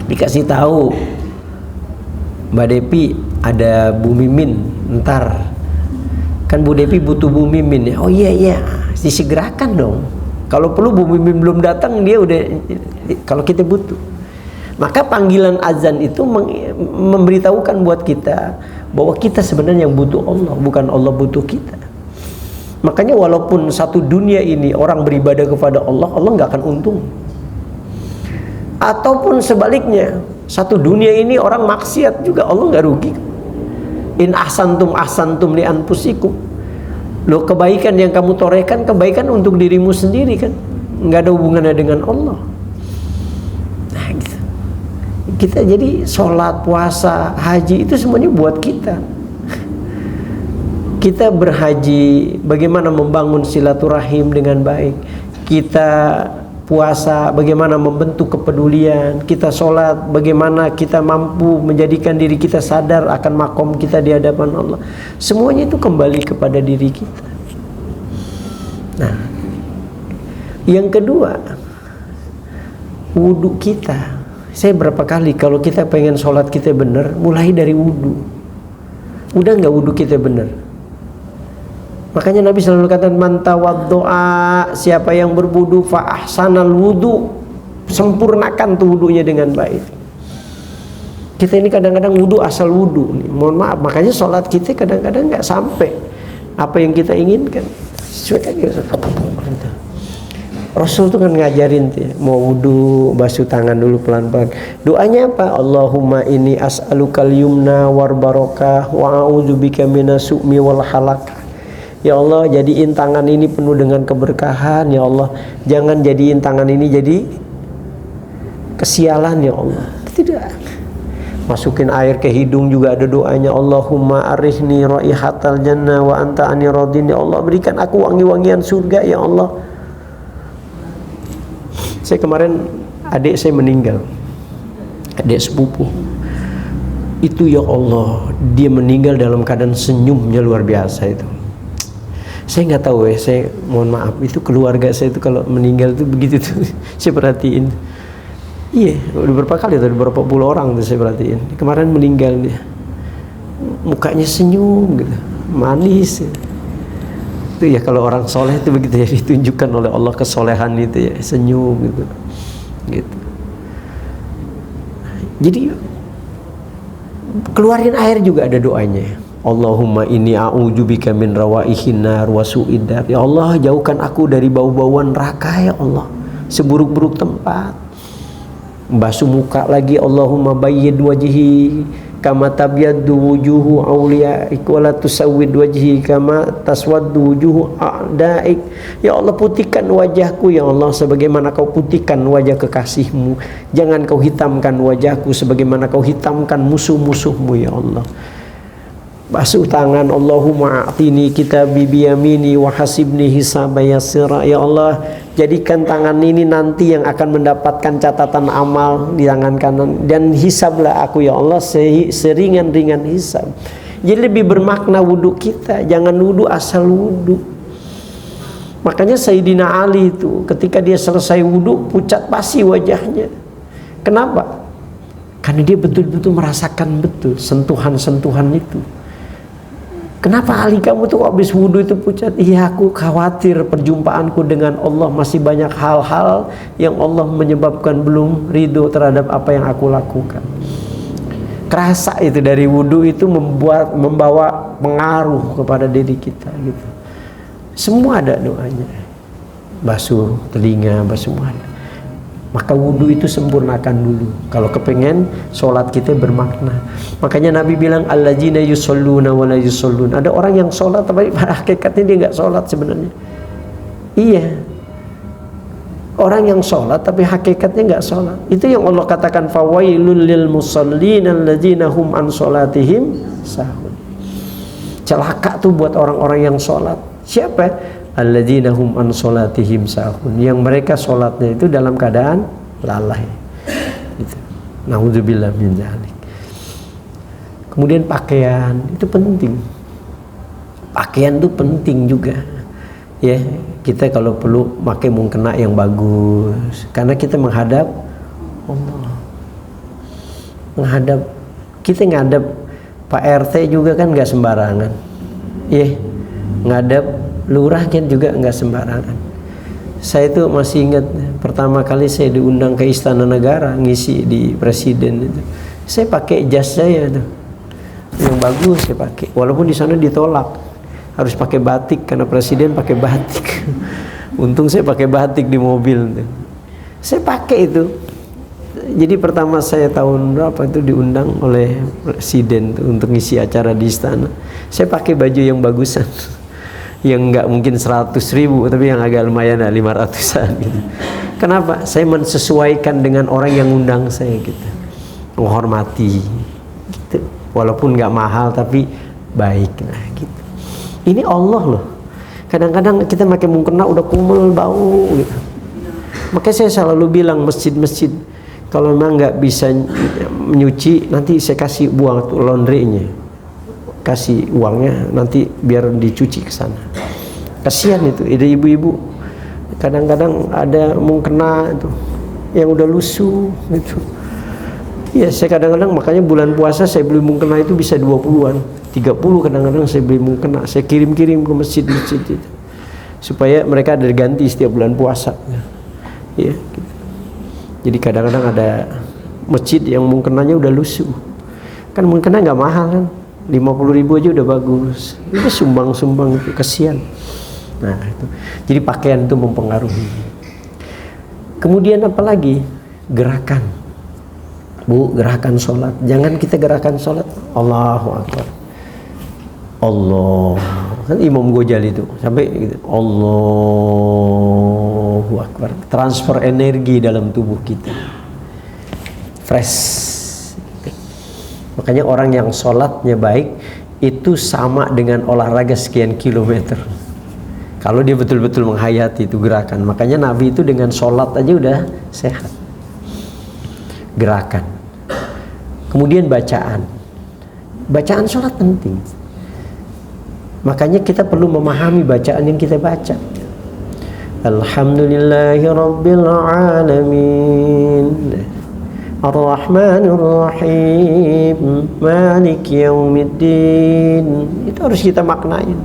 Dikasih tahu, Mbak Depi ada Bu Mimin ntar. Kan Bu Depi butuh Bu Mimin ya. Oh iya, disegerakan dong. Kalau perlu Bu Mimin belum datang, dia udah, kalau kita butuh. Maka panggilan azan itu memberitahukan buat kita bahwa kita sebenarnya yang butuh Allah, bukan Allah butuh kita. Makanya walaupun satu dunia ini orang beribadah kepada Allah, Allah nggak akan untung. Ataupun sebaliknya, satu dunia ini orang maksiat juga, Allah nggak rugi. In ahsantum ahsantum li anfusikum. Loh, kebaikan yang kamu torehkan, kebaikan untuk dirimu sendiri kan, nggak ada hubungannya dengan Allah. Nah gitu. Kita jadi sholat, puasa, haji itu semuanya buat kita. Kita berhaji, bagaimana membangun silaturahim dengan baik. Kita puasa, bagaimana membentuk kepedulian. Kita sholat, bagaimana kita mampu menjadikan diri kita sadar akan makom kita di hadapan Allah. Semuanya itu kembali kepada diri kita. Nah, yang kedua, wudhu kita. Saya berapa kali kalau kita pengen sholat kita benar, mulai dari wudhu. Udah nggak wudhu kita benar? Makanya Nabi selalu katakan, man tawaddo'a, siapa yang berwudu fa ahsanal wudu, sempurnakan tuh wudunya dengan baik. Kita ini kadang-kadang wudu asal wudu nih. Mohon maaf, makanya sholat kita kadang-kadang nggak sampai apa yang kita inginkan. Rasul tuh kan ngajarin tuh, mau wudu basuh tangan dulu pelan-pelan. Doanya apa? Allahumma inni as'alukal yumna war barokah wa a'udzubika minas su'mi wal halakah. Ya Allah, jadiin tangan ini penuh dengan keberkahan. Ya Allah, jangan jadiin tangan ini jadi kesialan. Ya Allah, tidak. Masukin air ke hidung juga ada doanya. Allahumma arihni raihatal jannah wa anta ani radin. Ya Allah, berikan aku wangi-wangian surga. Ya Allah. Saya kemarin, adik saya meninggal, adik sepupu. Itu ya Allah, dia meninggal dalam keadaan senyumnya luar biasa itu. Saya nggak tahu ya, saya mohon maaf, itu keluarga saya itu kalau meninggal itu begitu tuh. Saya perhatiin. Iya, udah berapa kali, udah berapa puluh orang tuh saya perhatiin. Kemarin meninggal dia, mukanya senyum gitu, manis. Itu ya kalau orang soleh itu begitu ya, ditunjukkan oleh Allah kesolehan itu ya, senyum gitu. Jadi Keluarin air juga ada doanya. Allahumma inni a'udzubika min rawaihin nar wa su'id dar. Ya Allah, jauhkan aku dari bau-bauan neraka ya Allah, seburuk-buruk tempat. Basuh muka lagi, Allahumma bayyid wajhi kama tabyaddu wujuhu awliyaik wa la tusawwid wajhi kama taswaddu wujuhu a'daik. Ya Allah, putihkan wajahku ya Allah sebagaimana kau putihkan wajah kekasihmu. Jangan kau hitamkan wajahku sebagaimana kau hitamkan musuh-musuhmu ya Allah. Basuh tangan, Allahumma a'tini kitabi biyamini wa hasibni hisaba yasira. Ya Allah, jadikan tangan ini nanti yang akan mendapatkan catatan amal di tangan kanan, dan hisablah aku ya Allah seringan-ringan hisab. Jadi lebih bermakna wudhu kita, jangan wudhu asal wudhu. Makanya Sayyidina Ali itu ketika dia selesai wudhu pucat pasi wajahnya. Kenapa? Karena dia betul-betul merasakan betul sentuhan-sentuhan itu. Kenapa Ali kamu tuh habis wudhu itu pucat? Iya, aku khawatir perjumpaanku dengan Allah masih banyak hal-hal yang Allah menyebabkan belum ridho terhadap apa yang aku lakukan. Kerasa itu dari wudhu itu membawa pengaruh kepada diri kita gitu. Semua ada doanya. Basuh telinga, basuh ada. Maka wudhu itu sempurnakan dulu kalau kepengen sholat kita bermakna. Makanya Nabi bilang alladzina yusholluna wa la yushollun. Ada orang yang sholat tapi pada hakikatnya dia nggak sholat sebenarnya. Iya, orang yang sholat tapi hakikatnya nggak sholat. Itu yang Allah katakan fawailul lil musallin alladzina hum an sholatihim sahun. Celaka tuh buat orang-orang yang sholat. Siapa? Alladzina hum an sholatihim sahun, yang mereka sholatnya itu dalam keadaan lalai gitu. Naudzubillah min dzalik. Kemudian pakaian itu penting. Pakaian itu penting juga ya. Kita kalau perlu pakai mukena yang bagus karena kita menghadap Allah. Kita ngadap Pak RT juga kan nggak sembarangan ya. Ngadap lurah kan juga nggak sembarangan. Saya itu masih ingat pertama kali saya diundang ke Istana Negara ngisi di presiden itu. Saya pakai jas saya tuh yang bagus saya pakai. Walaupun di sana ditolak harus pakai batik karena presiden pakai batik. Untung saya pakai batik di mobil tuh. Saya pakai itu. Jadi pertama saya tahun berapa itu diundang oleh presiden tuh untuk ngisi acara di istana. Saya pakai baju yang bagusan. Yang nggak mungkin 100.000 tapi yang agak lumayan 500-an gitu. Kenapa? Saya mensesuaikan dengan orang yang undang saya gitu, menghormati gitu. Walaupun nggak mahal tapi baik lah gitu. Ini Allah loh. Kadang-kadang kita pakai mukena udah kumel bau gitu. Makanya saya selalu bilang masjid-masjid kalau memang nggak bisa nyuci nanti saya kasih buang tuh laundry-nya. Kasih uangnya nanti biar dicuci ke sana. Kasihan itu, ada ibu-ibu kadang-kadang ada mukena itu yang udah lusuh gitu. Ya saya kadang-kadang makanya bulan puasa saya beli mukena itu bisa 20-an, 30 kadang-kadang saya beli mukena, saya kirim-kirim ke masjid-masjid itu supaya mereka ada ganti setiap bulan puasa. Ya, gitu. Jadi kadang-kadang ada masjid yang mukenanya udah lusuh. Kan mukena nggak mahal kan? 50.000 aja udah bagus. Itu sumbang-sumbang itu kasihan. Nah, itu. Jadi pakaian itu mempengaruhi. Kemudian apa lagi? Gerakan. Bu, gerakan sholat. Jangan kita gerakan sholat Allahu Akbar. Allah. Kan Imam Ghazali itu sampai gitu. Allahu Akbar. Transfer energi dalam tubuh kita. Fresh. Makanya orang yang sholatnya baik itu sama dengan olahraga sekian kilometer. Kalau dia betul-betul menghayati itu gerakan. Makanya Nabi itu dengan sholat aja udah sehat. Gerakan. Kemudian bacaan. Bacaan sholat penting. Makanya kita perlu memahami bacaan yang kita baca. Alhamdulillahirabbil alamin. Ar-Rahmanir Rahim, Maliki Yaumiddin. Itu harus kita maknain.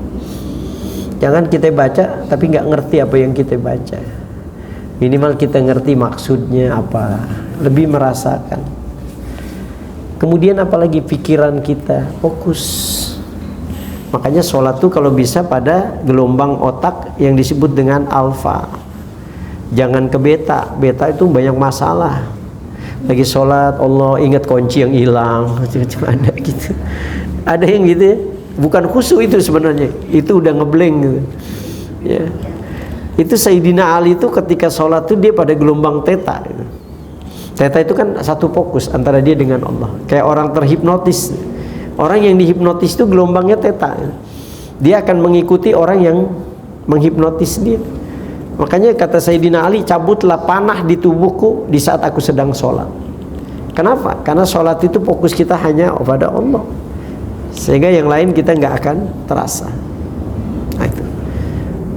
Jangan kita baca tapi nggak ngerti apa yang kita baca. Minimal kita ngerti maksudnya apa, lebih merasakan. Kemudian apalagi pikiran kita fokus. Makanya sholat tuh kalau bisa pada gelombang otak yang disebut dengan alfa. Jangan ke beta. Beta itu banyak masalah. Lagi sholat, Allah ingat kunci yang hilang. Macam-macam ada gitu. Ada yang gitu ya. Bukan khusyuk itu sebenarnya. Itu udah ngeblank gitu. Ya. Itu Sayyidina Ali itu ketika sholat tuh dia pada gelombang teta gitu. Teta itu kan satu fokus antara dia dengan Allah. Kayak orang terhipnotis. Orang yang dihipnotis itu gelombangnya teta. Dia akan mengikuti orang yang menghipnotis dia. Makanya kata Sayyidina Ali, cabutlah panah di tubuhku di saat aku sedang sholat. Kenapa? Karena sholat itu fokus kita hanya pada Allah. Sehingga yang lain kita nggak akan terasa. Nah, itu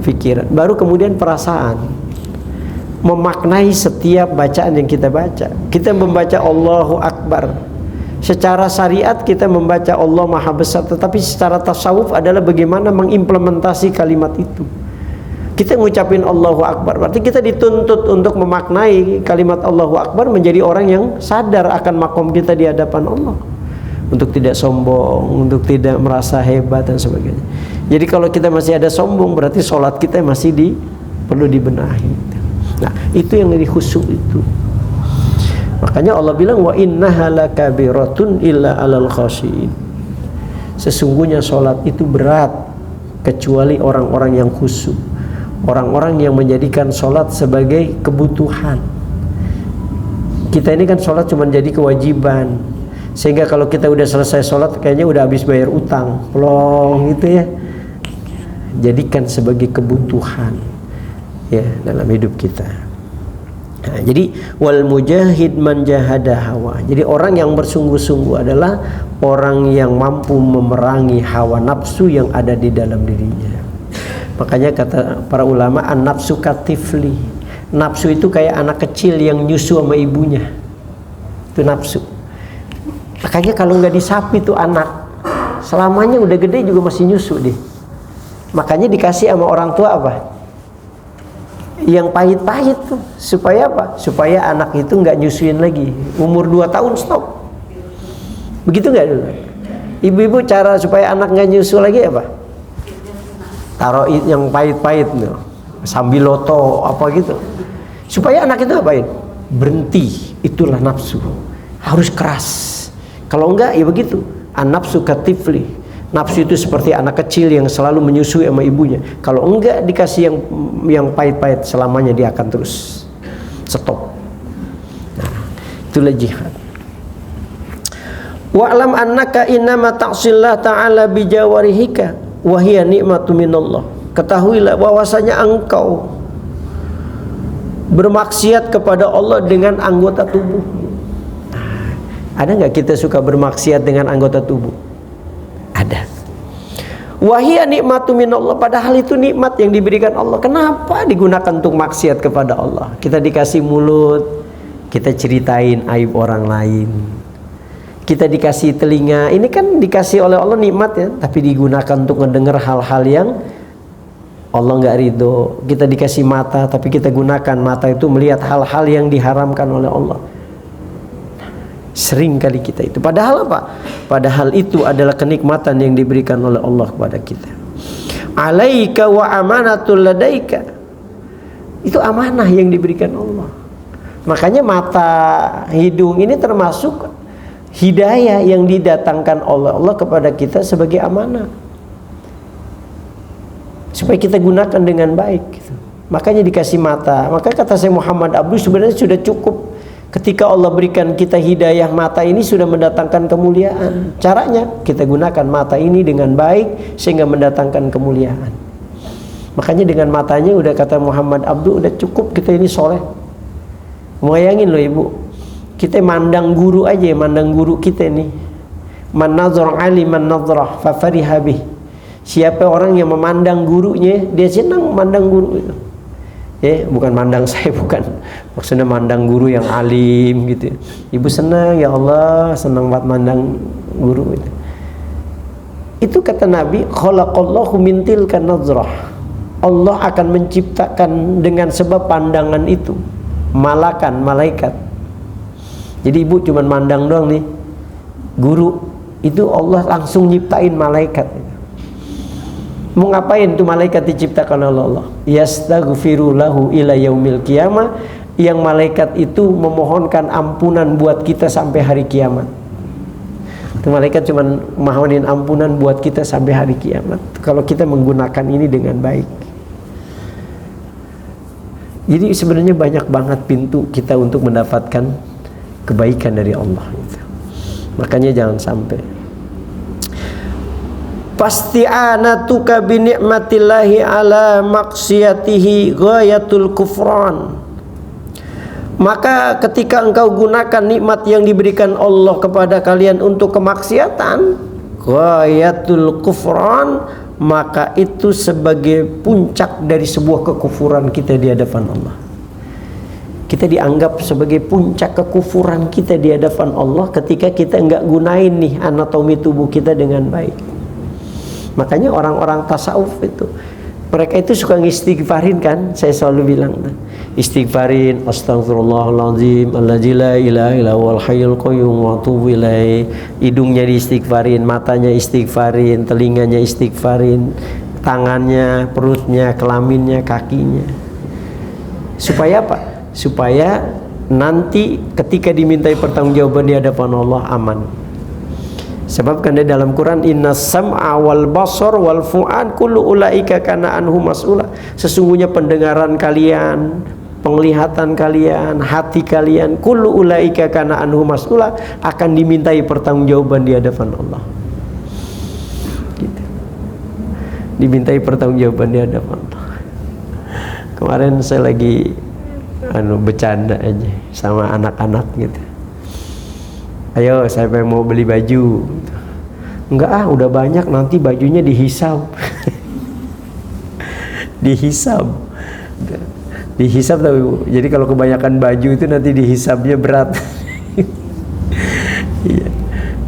pikiran. Baru kemudian perasaan. Memaknai setiap bacaan yang kita baca. Kita membaca Allahu Akbar. Secara syariat kita membaca Allah Maha Besar, tetapi secara tasawuf adalah bagaimana mengimplementasi kalimat itu. Kita ngucapin Allahu Akbar, berarti kita dituntut untuk memaknai kalimat Allahu Akbar menjadi orang yang sadar akan makom kita di hadapan Allah. Untuk tidak sombong, untuk tidak merasa hebat dan sebagainya. Jadi kalau kita masih ada sombong, berarti sholat kita masih perlu dibenahi. Nah, itu yang lebih khusyuk itu. Makanya Allah bilang wa innaha lakabiratun illa 'alal khashiin. Sesungguhnya sholat itu berat kecuali orang-orang yang khusyuk. Orang-orang yang menjadikan sholat sebagai kebutuhan. Kita ini kan sholat cuma jadi kewajiban. Sehingga kalau kita udah selesai sholat kayaknya udah habis bayar utang, plong gitu ya. Jadikan sebagai kebutuhan ya dalam hidup kita. Nah, jadi wal mujahid man jahada hawa. Jadi orang yang bersungguh-sungguh adalah orang yang mampu memerangi hawa nafsu yang ada di dalam dirinya. Makanya kata para ulama, an-nafsu katifli. Nafsu itu kayak anak kecil yang nyusu sama ibunya. Itu nafsu. Makanya kalau nggak disapi tuh anak, selamanya udah gede juga masih nyusu deh. Makanya dikasih sama orang tua apa? Yang pahit-pahit tuh. Supaya apa? Supaya anak itu nggak nyusuin lagi. Umur 2 tahun stop. Begitu nggak dulu? Ibu-ibu cara supaya anak nggak nyusu lagi apa? Taruh yang pahit-pahit tuh. Sambil loto apa gitu. Supaya anak itu apain? Berhenti. Itulah nafsu. Harus keras. Kalau enggak ya begitu. An-nafsu katifli. Nafsu itu seperti anak kecil yang selalu menyusui sama ibunya. Kalau enggak dikasih yang pahit-pahit, selamanya dia akan terus stop. Nah, itulah jihad. Wa'lam annaka innama ta'sillah ta'ala bijawarihika wa hiya ni'matu minallah. Ketahuilah bahwasanya engkau bermaksiat kepada Allah dengan anggota tubuh. Ada nggak kita suka bermaksiat dengan anggota tubuh? Ada. Wahia nikmatu minallah, padahal itu nikmat yang diberikan Allah. Kenapa digunakan untuk maksiat kepada Allah? Kita dikasih mulut, kita ceritain aib orang lain. Kita dikasih telinga, ini kan dikasih oleh Allah nikmat ya, tapi digunakan untuk mendengar hal-hal yang Allah nggak ridho. Kita dikasih mata, tapi kita gunakan mata itu melihat hal-hal yang diharamkan oleh Allah. Sering kali kita itu. Padahal apa? Padahal itu adalah kenikmatan yang diberikan oleh Allah kepada kita. Alaika wa amanatul ladaika. Itu amanah yang diberikan Allah. Makanya mata, hidung ini termasuk hidayah yang didatangkan oleh Allah kepada kita sebagai amanah. Supaya kita gunakan dengan baik gitu. Makanya dikasih mata. Maka kata saya Muhammad Abdul sebenarnya sudah cukup. Ketika Allah berikan kita hidayah mata ini sudah mendatangkan kemuliaan. Caranya kita gunakan mata ini dengan baik sehingga mendatangkan kemuliaan. Makanya dengan matanya udah kata Muhammad Abdul udah cukup kita ini soleh. Bayangin loh ibu, kita mandang guru aja, mandang guru kita ini. Man nazar aliman nazrah fa fariha bih. Siapa orang yang memandang gurunya, dia senang memandang guru itu. Bukan mandang saya, bukan. Maksudnya mandang guru yang alim gitu. Ibu senang, ya Allah, senang banget mandang guru itu. Itu kata Nabi, khalaqallahu min tilkan nazrah. Allah akan menciptakan dengan sebab pandangan itu malaikat. Jadi ibu cuma mandang doang nih. guru itu Allah langsung nyiptain malaikat. Mau ngapain tuh malaikat diciptakan oleh Allah? Yastaghfiru lahu ila yaumil qiyamah, yang malaikat itu memohonkan ampunan buat kita sampai hari kiamat. Itu malaikat cuma mohon ampunan buat kita sampai hari kiamat kalau kita menggunakan ini dengan baik. Jadi sebenarnya banyak banget pintu kita untuk mendapatkan kebaikan dari Allah gitu. Makanya jangan sampai fasti'anatuka bi ni'matillahi ala maksiyatihi ghayatul kufran. Maka ketika engkau gunakan nikmat yang diberikan Allah kepada kalian untuk kemaksiatan, ghayatul kufran, maka itu sebagai puncak dari sebuah kekufuran kita di hadapan Allah. Kita dianggap sebagai puncak kekufuran kita di hadapan Allah ketika kita enggak gunain nih anatomi tubuh kita dengan baik. Makanya orang-orang tasawuf itu, mereka itu suka ngistighfarin kan. Saya selalu bilang, istighfarin astagfirullahaladzim alladzi la ilaha illa huwal hayyul qayyum wa atubu ilaih. Hidungnya diistighfarin, matanya istighfarin, telinganya istighfarin, tangannya, perutnya, kelaminnya, kakinya. Supaya apa? Supaya nanti ketika dimintai pertanggungjawaban di hadapan Allah aman. Sebab kan di dalam Quran inna sam'a wal basar wal fu'ad kullu ulaika kana anhu mas'ula. Sesungguhnya pendengaran kalian, penglihatan kalian, hati kalian, kullu ulaika kana anhu mas'ula, akan dimintai pertanggungjawaban di hadapan Allah. Gitu. Dimintai pertanggungjawaban di hadapan Allah. Kemarin saya lagi bercanda aja sama anak-anak gitu. Ayo, siapa yang mau beli baju? Enggak udah banyak, nanti bajunya dihisab. Dihisab. Tapi jadi kalau kebanyakan baju itu nanti dihisabnya berat. Iya.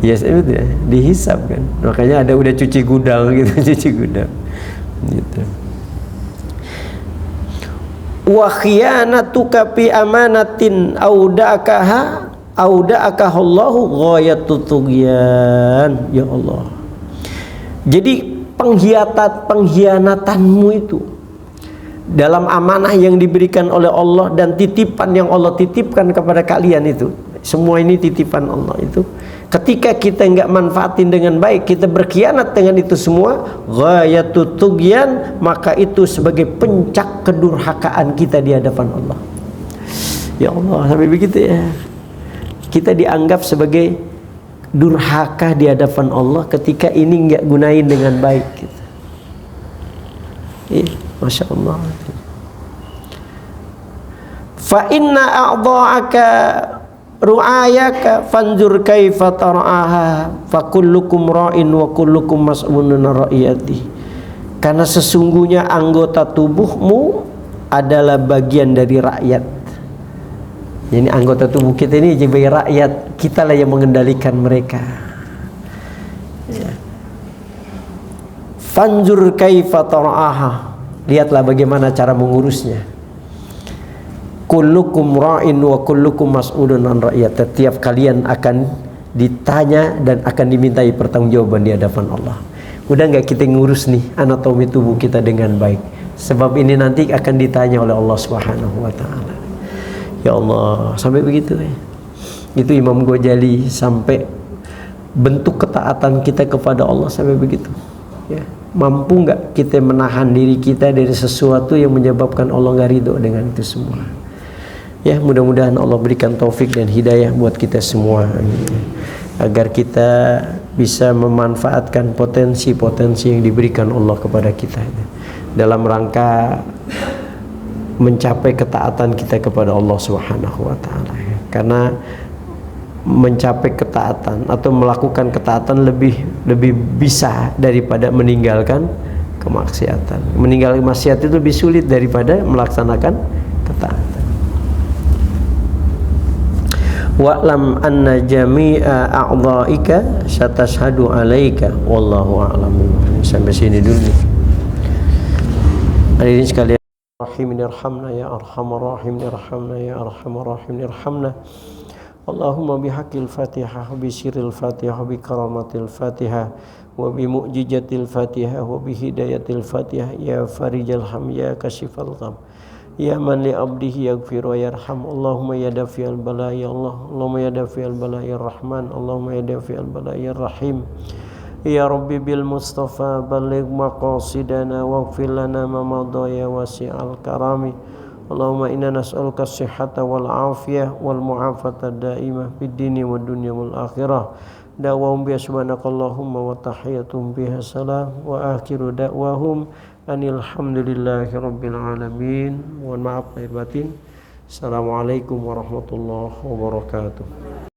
Yes, itu ya, dihisab kan. Makanya ada udah cuci gudang gitu, cuci gudang. Gitu. Wa khiyanatuka fi amanatin auda'akaha auda'akahallahu ghayatut tughyan. Ya Allah. Jadi pengkhianatanmu itu dalam amanah yang diberikan oleh Allah dan titipan yang Allah titipkan kepada kalian itu, semua ini titipan Allah itu. Ketika kita enggak manfaatin dengan baik, kita berkhianat dengan itu semua, ghayatut tughyan, maka itu sebagai puncak kedurhakaan kita di hadapan Allah. Ya Allah, sampai begitu ya. Kita dianggap sebagai durhaka di hadapan Allah ketika ini enggak gunain dengan baik gitu. Masya Allah. Fa inna a'dha'aka ru'ayaka fanzur kaifa tar'aha fa kullukum ra'in wa kullukum mas'ulun ra'iyati. Karena sesungguhnya anggota tubuhmu adalah bagian dari rakyat. Jadi anggota tubuh kita ini sebagai rakyat, kita lah yang mengendalikan mereka. Ya. Fanzur kaifa tar'aha, lihatlah bagaimana cara mengurusnya. Kullukum ra'in wa kullukum mas'ulun an ra'iyat. Setiap kalian akan ditanya dan akan dimintai pertanggungjawaban di hadapan Allah. Udah nggak kita ngurus nih anatomi tubuh kita dengan baik? Sebab ini nanti akan ditanya oleh Allah Subhanahu wa taala. Ya Allah, sampai begitu ya. Itu Imam Ghazali sampai bentuk ketaatan kita kepada Allah sampai begitu. Ya, mampu nggak kita menahan diri kita dari sesuatu yang menyebabkan Allah nggak ridho dengan itu semua? Ya, mudah-mudahan Allah berikan taufik dan hidayah buat kita semua, agar kita bisa memanfaatkan potensi-potensi yang diberikan Allah kepada kita dalam rangka mencapai ketaatan kita kepada Allah Subhanahu wa taala. Karena mencapai ketaatan atau melakukan ketaatan lebih bisa daripada meninggalkan kemaksiatan. Meninggalkan maksiat itu lebih sulit daripada melaksanakan ketaatan. Wa'lam anna jami'a a'dha'ika satashhadu 'alaika wallahu a'lam. Sampai sini dulu. Hadirin sekalian, Rahimin irhamna ya arhamar rahimin irhamna ya arhamar rahimin irhamna. Allahumma bihaqqil Fatihah wa bi sirril Fatihah wa bi karamatil Fatihah wa bi mu'jizatil Fatihah wa bi hidayatil Fatihah ya farijal ham ya kashifal gham ya man li abdihi yaghfir wa yarham. Allahumma ya dafi'al bala ya Allah, Allahumma ya dafi'al bala ya Rahman, Allahumma ya dafi'al bala ya Rahim. Ya Rabbi bil Mustafa balligh maqasidana waghfir lana ma madha ya wasi'al karami. Allahumma inna nas'aluka as-sihhata wal afiyah wal mu'afata daimah fid dini wad dunya wal akhirah. Da'wahum bi subhanakallahumma wa tahiyyatuhum biha salam wa akhiru da'wahum anil hamdulillahi rabbil alamin. Mohon maaf lahir batin. Assalamualaikum warahmatullahi wabarakatuh.